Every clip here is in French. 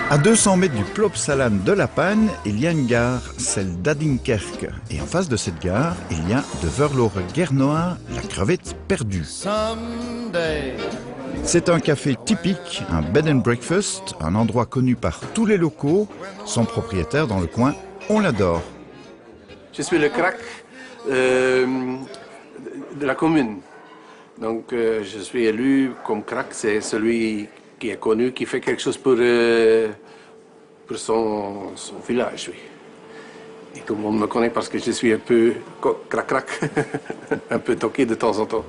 À 200 mètres du Plopsaland de La Panne, il y a une gare, celle d'Adinkerke. Et en face de cette gare, il y a de Verloren Gernoa, la crevette perdue. C'est un café typique, un bed and breakfast, un endroit connu par tous les locaux. Son propriétaire dans le coin, on l'adore. Je suis le crack de la commune. Donc je suis élu comme crack, c'est celui qui est connu, qui fait quelque chose pour son village. Oui. Et tout le monde me connaît parce que je suis un peu crac-crac, un peu toqué de temps en temps.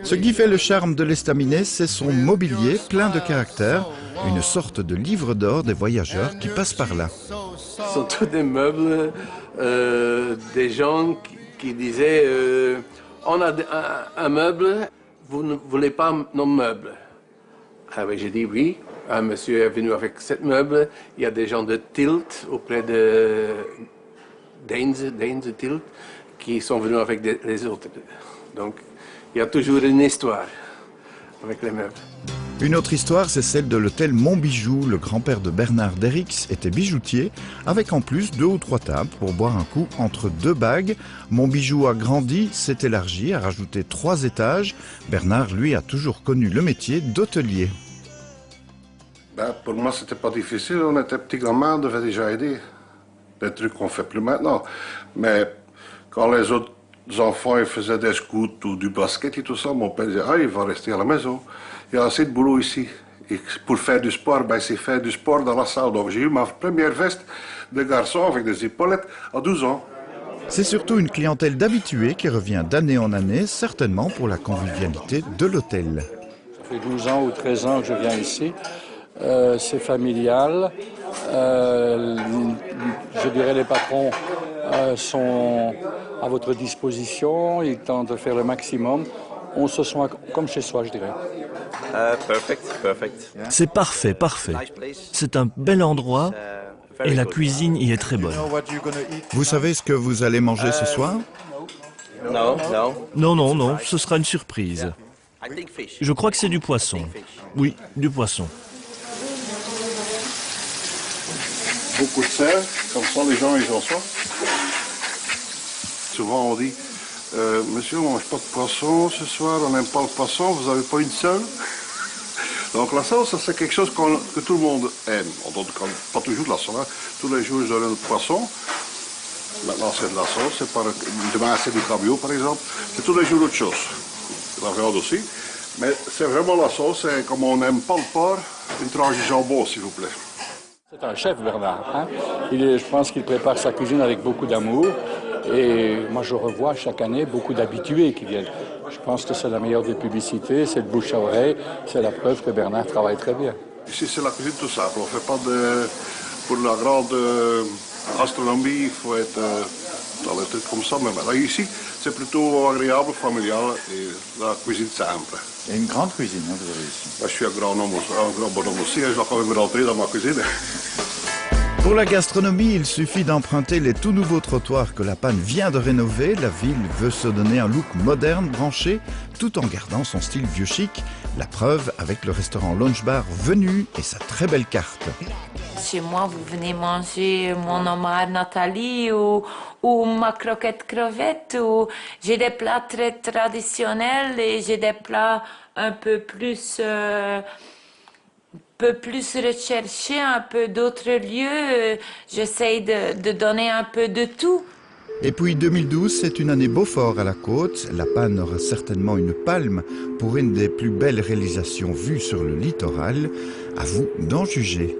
Ce qui fait le charme de l'Estaminet, c'est son mobilier plein de caractère, une sorte de livre d'or des voyageurs qui passent par là. Ce sont tous des meubles, des gens qui disaient on a un meuble, vous ne voulez pas nos meubles? Ah oui, j'ai dit oui. Un monsieur est venu avec 7 meubles. Il y a des gens de Tilt, auprès de Deinze Tilt, qui sont venus avec les autres. Donc, il y a toujours une histoire avec les meubles. Une autre histoire, c'est celle de l'hôtel Montbijou. Le grand-père de Bernard Derrix était bijoutier, avec en plus 2 ou 3 tables pour boire un coup entre 2 bagues. Montbijou a grandi, s'est élargi, a rajouté 3 étages. Bernard, lui, a toujours connu le métier d'hôtelier. Pour moi, c'était pas difficile. On était petit grand-mère, on devait déjà aider. Des trucs qu'on fait plus maintenant. Mais quand les autres enfants ils faisaient des scouts ou du basket et tout ça, mon père disait « Ah, il va rester à la maison. Il y a assez de boulot ici. » Et pour faire du sport, c'est faire du sport dans la salle. Donc j'ai eu ma première veste de garçon avec des épaulettes à 12 ans. C'est surtout une clientèle d'habitués qui revient d'année en année, certainement pour la convivialité de l'hôtel. Ça fait 12 ans ou 13 ans que je viens ici. C'est familial. Je dirais les patrons sont à votre disposition. Ils tentent de faire le maximum. On se sent comme chez soi, je dirais. C'est parfait, parfait. C'est un bel endroit et la cuisine y est très bonne. Vous savez ce que vous allez manger ce soir? Non, ce sera une surprise. Je crois que c'est du poisson. Oui, du poisson. Beaucoup de sel, comme ça les gens ils en soif. Souvent on dit monsieur, on ne mange pas de poisson ce soir, on n'aime pas le poisson, vous n'avez pas une seule? Donc la sauce, c'est quelque chose que tout le monde aime. On donne pas toujours de la sauce. Hein. Tous les jours, je donne du poisson. Maintenant, c'est de la sauce. Demain, c'est du cabillaud, par exemple. C'est tous les jours autre chose. La viande aussi. Mais c'est vraiment la sauce. Et comme on n'aime pas le porc, une tranche de jambon, s'il vous plaît. C'est un chef, Bernard. Hein? Je pense qu'il prépare sa cuisine avec beaucoup d'amour. Et moi, je revois chaque année beaucoup d'habitués qui viennent. Je pense que c'est la meilleure des publicités, c'est le bouche à oreille, c'est la preuve que Bernard travaille très bien. Ici, c'est la cuisine tout simple. On ne fait pas pour la grande gastronomie, il faut être dans les trucs comme ça. Mais là, ici, c'est plutôt agréable, familial et la cuisine simple. Il y a une grande cuisine, hein, vous avez ici. Je suis un grand bonhomme aussi, je dois quand même rentrer dans ma cuisine. Pour la gastronomie, il suffit d'emprunter les tout nouveaux trottoirs que La Panne vient de rénover. La ville veut se donner un look moderne, branché, tout en gardant son style vieux chic. La preuve avec le restaurant Lunch Bar Venu et sa très belle carte. Chez moi, vous venez manger mon homard Nathalie ou ma croquette crevette. J'ai des plats très traditionnels et j'ai des plats un peu plus recherchés, un peu d'autres lieux. J'essaye de donner un peu de tout. Et puis 2012, c'est une année Beaufort à la côte. La Panne aura certainement une palme pour une des plus belles réalisations vues sur le littoral. À vous d'en juger.